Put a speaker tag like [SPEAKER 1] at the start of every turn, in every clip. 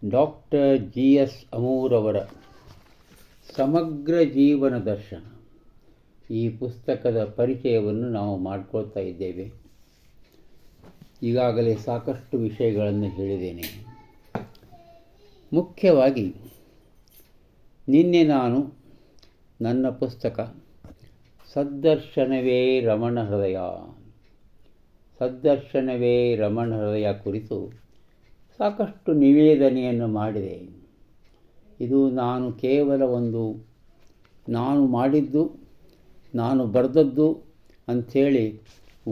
[SPEAKER 1] Doctor GS. ಅಮೂರವರ ಸಮಗ್ರ ಜೀವನ ದರ್ಶನ ಈ ಪುಸ್ತಕದ ಪರಿಚಯವನ್ನು ನಾವು ಮಾಡಿಕೊಳ್ತಾ ಇದ್ದೇವೆ. ಈಗಾಗಲೇ ಸಾಕಷ್ಟು ವಿಷಯಗಳನ್ನು ಹೇಳಿದ್ದೇನೆ. ಮುಖ್ಯವಾಗಿ ನಿನ್ನೆ ನಾನು ನನ್ನ ಪುಸ್ತಕ ಸದ್ದರ್ಶನವೇ ರಮಣ ಹೃದಯ ಕುರಿತು ಸಾಕಷ್ಟು ನಿವೇದನೆಯನ್ನು ಮಾಡಿದೆ. ಇದು ನಾನು ಕೇವಲ ನಾನು ಮಾಡಿದ್ದು, ನಾನು ಬರೆದದ್ದು ಅಂಥೇಳಿ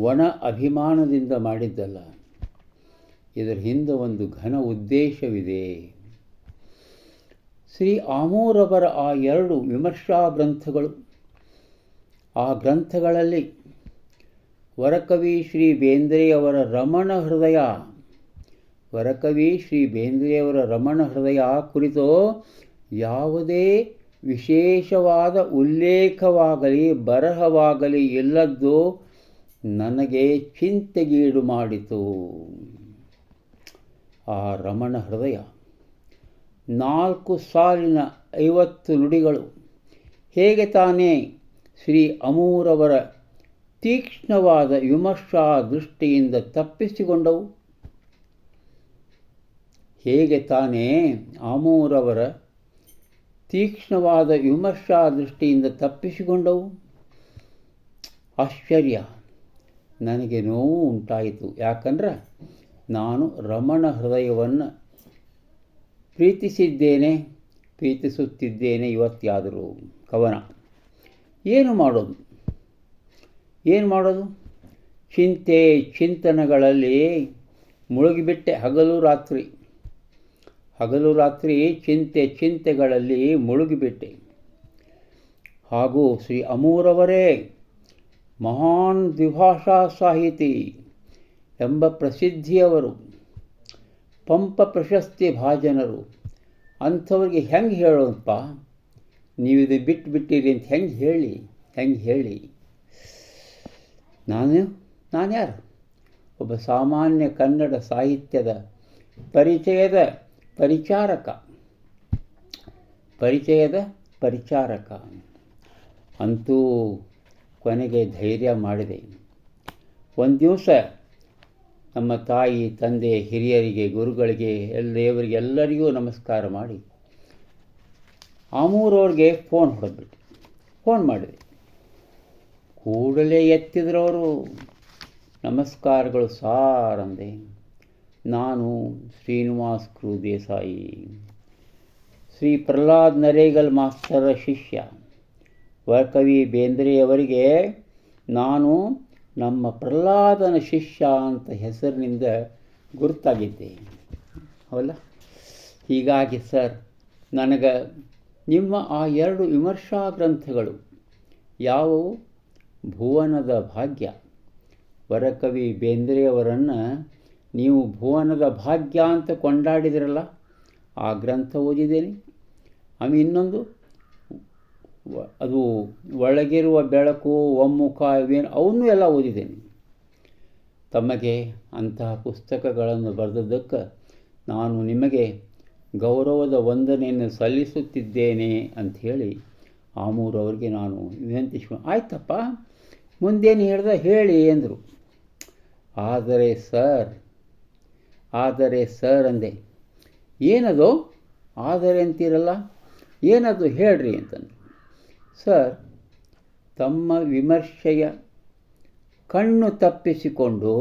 [SPEAKER 1] ಒಣ ಅಭಿಮಾನದಿಂದ ಮಾಡಿದ್ದಲ್ಲ. ಇದರ ಹಿಂದೆ ಒಂದು ಘನ ಉದ್ದೇಶವಿದೆ. ಶ್ರೀ ಆಮೂರವರ ಆ 2 ವಿಮರ್ಶಾ ಗ್ರಂಥಗಳು, ಆ ಗ್ರಂಥಗಳಲ್ಲಿ ವರಕವಿ ಶ್ರೀ ಬೇಂದ್ರೆಯವರ ರಮಣ ಹೃದಯ ಕುರಿತು ಯಾವುದೇ ವಿಶೇಷವಾದ ಉಲ್ಲೇಖವಾಗಲಿ ಬರಹವಾಗಲಿ ಇಲ್ಲದ್ದು ನನಗೆ ಚಿಂತೆಗೀಡು ಮಾಡಿತು. ಆ ರಮಣ ಹೃದಯ 4 ಸಾಲಿನ 50 ನುಡಿಗಳು ಹೇಗೆ ತಾನೇ ಶ್ರೀ ಅಮೂರವರ ತೀಕ್ಷ್ಣವಾದ ವಿಮರ್ಶಾ ದೃಷ್ಟಿಯಿಂದ ತಪ್ಪಿಸಿಕೊಂಡವು? ಹೇಗೆ ತಾನೇ ಆಮೂರವರ ತೀಕ್ಷ್ಣವಾದ ವಿಮರ್ಶಾ ದೃಷ್ಟಿಯಿಂದ ತಪ್ಪಿಸಿಕೊಂಡವು? ಆಶ್ಚರ್ಯ, ನನಗೆ ನೋವು ಉಂಟಾಯಿತು. ಯಾಕಂದ್ರೆ ನಾನು ರಮಣ ಹೃದಯವನ್ನು ಪ್ರೀತಿಸುತ್ತಿದ್ದೇನೆ ಇವತ್ತಾದರೂ. ಕವನ ಏನು ಮಾಡೋದು? ಚಿಂತನೆಗಳಲ್ಲಿ ಮುಳುಗಿಬಿಟ್ಟೆ. ಹಗಲು ರಾತ್ರಿ ಚಿಂತೆಗಳಲ್ಲಿ ಮುಳುಗಿಬಿಟ್ಟೆ. ಹಾಗೂ ಶ್ರೀ ಅಮೂರವರೇ ಮಹಾನ್ ದ್ವಿಭಾಷಾ ಸಾಹಿತಿ ಎಂಬ ಪ್ರಸಿದ್ಧಿಯವರು, ಪಂಪ ಪ್ರಶಸ್ತಿ ಭಾಜನರು. ಅಂಥವ್ರಿಗೆ ಹೆಂಗೆ ಹೇಳೋದಪ್ಪ? ನೀವಿದು ಬಿಟ್ಟಿರಿ ಅಂತ ಹೆಂಗೆ ಹೇಳಿ? ನಾನು ಯಾರು? ಒಬ್ಬ ಸಾಮಾನ್ಯ ಕನ್ನಡ ಸಾಹಿತ್ಯದ ಪರಿಚಯದ ಪರಿಚಾರಕ. ಅಂತೂ ಕೊನೆಗೆ ಧೈರ್ಯ ಮಾಡಿದೆ. ಒಂದು ದಿವಸ ನಮ್ಮ ತಾಯಿ, ತಂದೆ, ಹಿರಿಯರಿಗೆ, ಗುರುಗಳಿಗೆ, ಎಲ್ಲರಿಗೂ ನಮಸ್ಕಾರ ಮಾಡಿ ಆಮೂರವ್ರಿಗೆ ಫೋನ್ ಮಾಡಿದೆ. ಕೂಡಲೇ ಎತ್ತಿದ್ರವರು. ನಮಸ್ಕಾರಗಳು ಸಾರ್ ಅಂದೆ. ನಾನು ಶ್ರೀನಿವಾಸ್ ಕ್ರೂ ದೇಸಾಯಿ, ಶ್ರೀ ಪ್ರಹ್ಲಾದ್ ನರೇಗಲ್ ಮಾಸ್ಟರ ಶಿಷ್ಯ. ವರಕವಿ ಬೇಂದ್ರೆಯವರಿಗೆ ನಾನು ನಮ್ಮ ಪ್ರಹ್ಲಾದನ ಶಿಷ್ಯ ಅಂತ ಹೆಸರಿನಿಂದ ಗುರುತಾಗಿದ್ದೆ. ಅವಲ್ಲ, ಹೀಗಾಗಿ ಸರ್, ನನಗೆ ನಿಮ್ಮ ಆ 2 ವಿಮರ್ಶಾ ಗ್ರಂಥಗಳು ಯಾವುವು? ಭುವನದ ಭಾಗ್ಯ. ವರಕವಿ ಬೇಂದ್ರೆಯವರನ್ನು ನೀವು ಭುವನದ ಭಾಗ್ಯ ಅಂತ ಕೊಂಡಾಡಿದಿರಲ್ಲ, ಆ ಗ್ರಂಥ ಓದಿದ್ದೇನೆ. ಇನ್ನೊಂದು ಅದು ಒಳಗಿರುವ ಬೆಳಕು, ಒಮ್ಮುಖ, ಇವೇನು ಅವನ್ನೂ ಎಲ್ಲ ಓದಿದ್ದೇನೆ. ತಮಗೆ ಅಂತಹ ಪುಸ್ತಕಗಳನ್ನು ಬರೆದದ್ದಕ್ಕೆ ನಾನು ನಿಮಗೆ ಗೌರವದ ವಂದನೆಯನ್ನು ಸಲ್ಲಿಸುತ್ತಿದ್ದೇನೆ ಅಂಥೇಳಿ ಆಮೂರವ್ರಿಗೆ ನಾನು ವಿನಂತಿಸ್ಕೊಂಡು, ಆಯ್ತಪ್ಪ ಮುಂದೇನು ಹೇಳಿ ಎಂದರು. ಆದರೆ ಸರ್ ಅಂದೆ. ಏನದು ಆದರೆ ಅಂತೀರಲ್ಲ, ಏನದು ಹೇಳ್ರಿ ಅಂತಂದು. ಸರ್, ತಮ್ಮ ವಿಮರ್ಶೆಯ ಕಣ್ಣು ತಪ್ಪಿಸಿಕೊಂಡು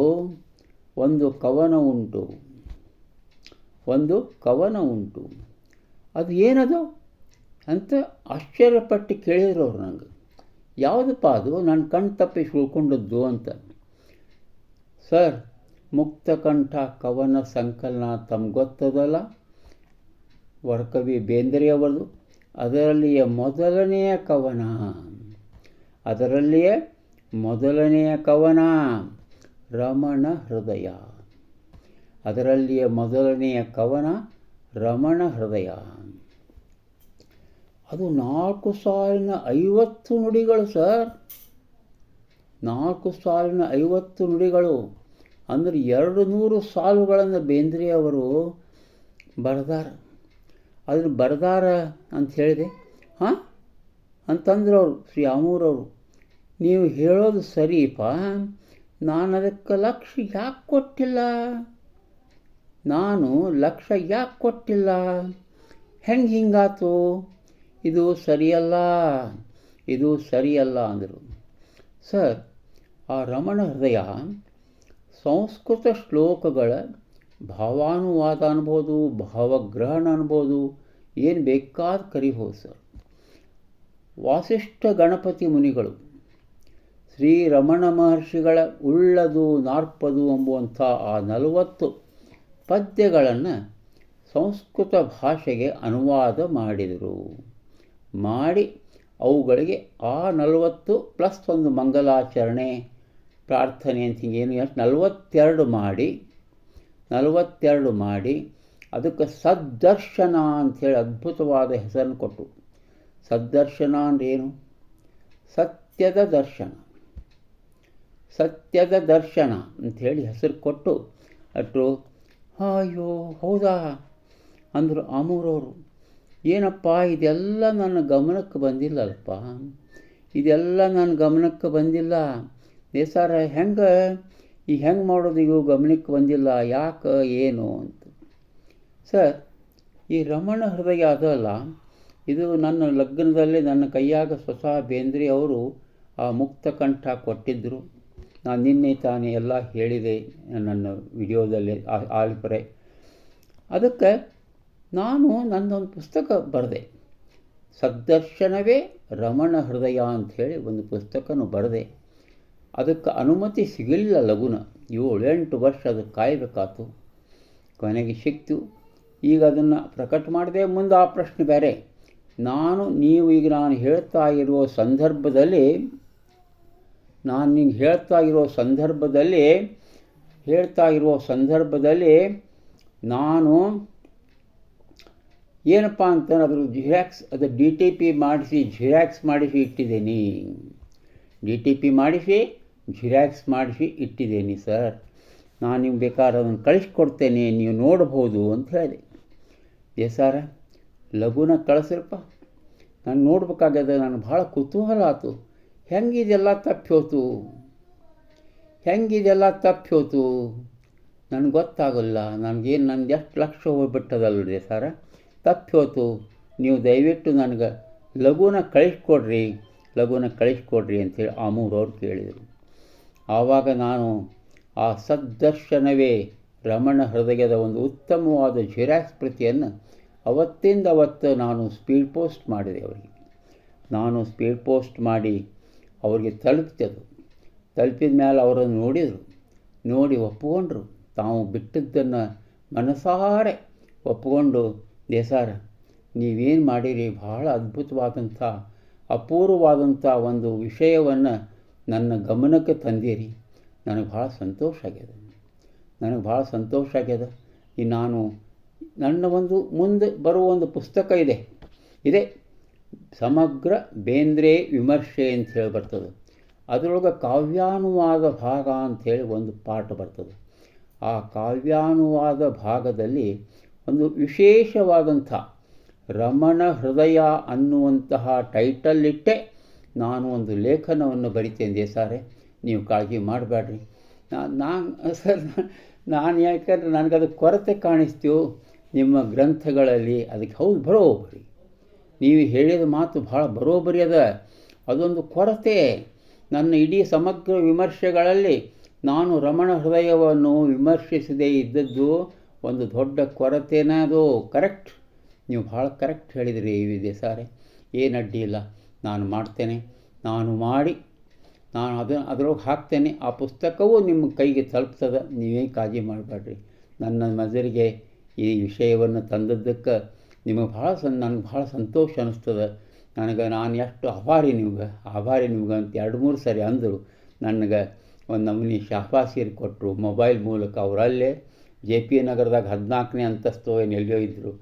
[SPEAKER 1] ಒಂದು ಕವನ ಉಂಟು. ಅದು ಏನದು ಅಂತ ಆಶ್ಚರ್ಯಪಟ್ಟು ಕೇಳಿದ್ರು ಅವ್ರು ನನಗೆ. ಯಾವುದಪ್ಪ ಅದು? ನಾನು ಕಣ್ಣು ತಪ್ಪಿಸಿ ಉಳ್ಕೊಂಡದ್ದು ಅಂತ. ಸರ್, ಮುಕ್ತಕಂಠ ಕವನ ಸಂಕಲನ ತಮ್ಗೆ ಗೊತ್ತದಲ್ಲ, ವರಕವಿ ಬೇಂದ್ರೆಯವರದು. ಅದರಲ್ಲಿಯ ಮೊದಲನೆಯ ಕವನ ರಮಣ ಹೃದಯ. ಅದು 4 ಸಾಲಿನ 50 ನುಡಿಗಳು ಸರ್. 4 ಸಾಲಿನ 50 ನುಡಿಗಳು ಅಂದರೆ 200 ಸಾಲುಗಳನ್ನು ಬೇಂದ್ರೆಯವರು ಬರೆದಾರ. ಅದನ್ನು ಬರೆದಾರ ಅಂತ ಹೇಳಿದೆ. ಹಾಂ ಅಂತಂದ್ರೆ ಅವರು ಶ್ರೀ ಆಮೂರವರು, ನೀವು ಹೇಳೋದು ಸರಿಯಪ್ಪ, ನಾನು ಅದಕ್ಕೆ ಲಕ್ಷ್ಯ ಯಾಕೆ ಕೊಟ್ಟಿಲ್ಲ, ನಾನು ಲಕ್ಷ್ಯ ಯಾಕೆ ಕೊಟ್ಟಿಲ್ಲ, ಹಿಂಗಾತು, ಇದು ಸರಿಯಲ್ಲ, ಇದು ಸರಿಯಲ್ಲ ಅಂದರು. ಸರ್, ಆ ರಮಣ ಹೃದಯ ಸಂಸ್ಕೃತ ಶ್ಲೋಕಗಳ ಭಾವಾನುವಾದ ಅನ್ಬೋದು, ಭಾವಗ್ರಹಣ ಅನ್ಬೋದು, ಏನು ಬೇಕಾದ ಕರಿಬೋದು ಸರ್. ವಾಸಿಷ್ಠ ಗಣಪತಿ ಮುನಿಗಳು ಶ್ರೀ ರಮಣ ಮಹರ್ಷಿಗಳ ಉಳ್ಳದು ನಾರ್ಪದು ಎಂಬುವಂಥ ಆ 40 ಪದ್ಯಗಳನ್ನು ಸಂಸ್ಕೃತ ಭಾಷೆಗೆ ಅನುವಾದ ಮಾಡಿದರು. ಮಾಡಿ ಅವುಗಳಿಗೆ ಆ 40 ಪ್ಲಸ್ ಒಂದು ಮಂಗಲಾಚರಣೆ ಪ್ರಾರ್ಥನೆ ಅಂತ ಹಿಂಗೇನು 42 ಮಾಡಿ ಅದಕ್ಕೆ ಸದ್ದರ್ಶನ ಅಂಥೇಳಿ ಅದ್ಭುತವಾದ ಹೆಸರನ್ನು ಕೊಟ್ಟು. ಸದ್ದರ್ಶನ ಅಂದ್ರೆ ಏನು? ಸತ್ಯದ ದರ್ಶನ ಅಂಥೇಳಿ ಹೆಸರು ಕೊಟ್ಟು ಅಷ್ಟು ಅಯ್ಯೋ ಹೌದಾ ಅಂದರು ಆಮೂರವರು. ಏನಪ್ಪ ಇದೆಲ್ಲ ನನ್ನ ಗಮನಕ್ಕೆ ಬಂದಿಲ್ಲಲ್ಪ, ಇದೆಲ್ಲ ನನ್ನ ಗಮನಕ್ಕೆ ಬಂದಿಲ್ಲ ದೇಸಾರ, ಹೆಂಗೆ ಮಾಡೋದು, ಇವು ಗಮನಕ್ಕೆ ಬಂದಿಲ್ಲ, ಯಾಕೆ ಏನು ಅಂತ. ಸರ್, ಈ ರಮಣ ಹೃದಯ ಅದಲ್ಲ, ಇದು ನನ್ನ ಲಗ್ನದಲ್ಲಿ ನನ್ನ ಕೈಯಾಗ ಸ್ವತಃ ಬೇಂದ್ರೆ ಅವರು ಆ ಮುಕ್ತ ಕಂಠ ಕೊಟ್ಟಿದ್ದರು. ನಾನು ನಿನ್ನೆ ತಾನೇ ಎಲ್ಲ ಹೇಳಿದೆ ನನ್ನ ವಿಡಿಯೋದಲ್ಲಿ ಆಲ್ಪರೆ. ಅದಕ್ಕೆ ನಾನು ನನ್ನೊಂದು ಪುಸ್ತಕ ಬರೆದೆ, ಸದ್ದರ್ಶನವೇ ರಮಣ ಹೃದಯ ಅಂಥೇಳಿ ಒಂದು ಪುಸ್ತಕನೂ ಬರೆದೆ. ಅದಕ್ಕೆ ಅನುಮತಿ ಸಿಗಲಿಲ್ಲ ಲಗುನ, 7-8 ವರ್ಷ ಅದಕ್ಕೆ ಕಾಯಬೇಕಾಯ್ತು. ಕೊನೆಗೆ ಸಿಕ್ತು. ಈಗ ಅದನ್ನು ಪ್ರಕಟ ಮಾಡಿದೆ. ಮುಂದೆ ಆ ಪ್ರಶ್ನೆ ಬೇರೆ. ನೀವು ಈಗ ನಾನು ಹೇಳ್ತಾ ಇರುವ ಸಂದರ್ಭದಲ್ಲಿ ನಾನು ಏನಪ್ಪ ಅಂತಂದ್ರೆ ಅದ್ರ ಜಿರಾಕ್ಸ್, ಅದು DTP ಮಾಡಿಸಿ ಜಿರಾಕ್ಸ್ ಮಾಡಿಸಿ ಇಟ್ಟಿದ್ದೀನಿ ಸರ್. ನಾನು ನಿಮ್ಗೆ ಬೇಕಾದ್ರೆ ಅದನ್ನು ಕಳಿಸ್ಕೊಡ್ತೇನೆ, ನೀವು ನೋಡ್ಬೋದು ಅಂತ ಹೇಳಿದೆ. ಸಾರ ಲಘುನ ಕಳಿಸ್ರಪ್ಪ, ನಾನು ನೋಡ್ಬೇಕಾಗ್ಯದ. ನನಗೆ ಭಾಳ ಕುತೂಹಲ ಆಯ್ತು, ಹೆಂಗಿದೆಲ್ಲ ತಪ್ಪಿ ಹೋತು ನನಗೆ ಗೊತ್ತಾಗಲ್ಲ. ನನಗೇನು ನಂದು ಎಷ್ಟು ಲಕ್ಷ ಹೋಗ್ಬಿಟ್ಟದಲ್ರಿ ಸರ, ತಪ್ಪಿ ಹೋತು. ನೀವು ದಯವಿಟ್ಟು ನನಗೆ ಲಘುನ ಕಳಿಸ್ಕೊಡ್ರಿ ಅಂಥೇಳಿ ಆಮೂರವ್ರು ಕೇಳಿದರು. ಆವಾಗ ನಾನು ಆ ಸದ್ದರ್ಶನವೇ ರಮಣ ಹೃದಯದ ಒಂದು ಉತ್ತಮವಾದ ಜಿರಾಕ್ಸ್ ಪ್ರತಿಯನ್ನು ಅವತ್ತಿಂದ ನಾನು ಸ್ಪೀಡ್ ಪೋಸ್ಟ್ ಮಾಡಿದೆ ಅವರಿಗೆ. ಸ್ಪೀಡ್ ಪೋಸ್ಟ್ ಮಾಡಿ ಅವ್ರಿಗೆ ತಲುಪಿದ ಮೇಲೆ ಅವರನ್ನು ನೋಡಿ ಒಪ್ಪಿಕೊಂಡ್ರು. ತಾವು ಬಿಟ್ಟಿದ್ದನ್ನು ಮನಸಾರೆ ಒಪ್ಪಿಕೊಂಡು, ದೇಸಾರ ನೀವೇನು ಮಾಡಿರಿ, ಬಹಳ ಅದ್ಭುತವಾದಂಥ ಅಪೂರ್ವವಾದಂಥ ಒಂದು ವಿಷಯವನ್ನು ನನ್ನ ಗಮನಕ್ಕೆ ತಂದಿರಿ. ನನಗೆ ಭಾಳ ಸಂತೋಷ ಆಗ್ಯದ. ಈ ನಾನು ನನ್ನ ಒಂದು ಮುಂದೆ ಬರುವ ಒಂದು ಪುಸ್ತಕ ಇದೆ ಸಮಗ್ರ ಬೇಂದ್ರೆ ವಿಮರ್ಶೆ ಅಂತ ಹೇಳಿ ಬರ್ತದೆ. ಅದರೊಳಗೆ ಕಾವ್ಯಾನುವಾದ ಭಾಗ ಅಂಥೇಳಿ ಒಂದು ಪಾಠ ಬರ್ತದೆ. ಆ ಕಾವ್ಯಾನುವಾದ ಭಾಗದಲ್ಲಿ ಒಂದು ವಿಶೇಷವಾದಂಥ ರಮಣ ಹೃದಯ ಅನ್ನುವಂತಹ ಟೈಟಲ್ ಇಟ್ಟೆ ನಾನು ಒಂದು ಲೇಖನವನ್ನು ಬರಿತೇನೆ ಸಾರೆ, ನೀವು ಕಾಳಜಿ ಮಾಡಬೇಡ್ರಿ. ನಾನು ಯಾಕಂದ್ರೆ ನನಗದು ಕೊರತೆ ಕಾಣಿಸ್ತೀವೋ ನಿಮ್ಮ ಗ್ರಂಥಗಳಲ್ಲಿ, ಅದಕ್ಕೆ ಹೌದು ಬರೋಬ್ಬರಿ, ನೀವು ಹೇಳಿದ ಮಾತು ಭಾಳ ಬರೋಬ್ಬರಿ ಅದ, ಅದೊಂದು ಕೊರತೆ. ನನ್ನ ಇಡೀ ಸಮಗ್ರ ವಿಮರ್ಶೆಗಳಲ್ಲಿ ನಾನು ರಮಣ ಹೃದಯವನ್ನು ವಿಮರ್ಶಿಸದೇ ಇದ್ದದ್ದು ಒಂದು ದೊಡ್ಡ ಕೊರತೆನೇ. ಅದು ಕರೆಕ್ಟ್, ನೀವು ಭಾಳ ಕರೆಕ್ಟ್ ಹೇಳಿದಿರಿ ವಿದ್ಯೆ ಸಾರೆ, ಏನು ಅಡ್ಡಿ ಇಲ್ಲ, ನಾನು ಮಾಡ್ತೇನೆ. ನಾನು ಅದರೊಳಗೆ ಹಾಕ್ತೇನೆ. ಆ ಪುಸ್ತಕವೂ ನಿಮ್ಮ ಕೈಗೆ ತಲುಪ್ತದೆ, ನೀವೇ ಕಾಳಜಿ ಮಾಡಬೇಡ್ರಿ. ನನ್ನ ಮಜರಿಗೆ ಈ ವಿಷಯವನ್ನು ತಂದದ್ದಕ್ಕೆ ನನಗೆ ಭಾಳ ಸಂತೋಷ ಅನ್ನಿಸ್ತದೆ. ನಾನು ಎಷ್ಟು ಆಭಾರಿ ನಿಮ್ಗೆ ಅಂತ 2-3 ಸರಿ ಅಂದರು. ನನಗೆ ಒಂದು ನಮೂನಿ ಶಾಬಾಸಿಯರು ಕೊಟ್ಟರು ಮೊಬೈಲ್ ಮೂಲಕ. ಅವರಲ್ಲೇ JP ನಗರದಾಗ 14ನೇ ಅಂತಸ್ತು ಎಲ್ಲೋ ಇದ್ದರು.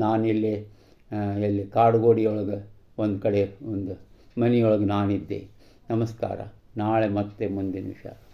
[SPEAKER 1] ನಾನು ಎಲ್ಲಿ ಕಾಡುಗೋಡಿಯೊಳಗೆ ಒಂದು ಕಡೆ ಒಂದು ಮನೆಯೊಳಗೆ ನಾನಿದ್ದೆ. ನಮಸ್ಕಾರ. ನಾಳೆ ಮತ್ತೆ ಮುಂದಿನ ವಿಷಯ.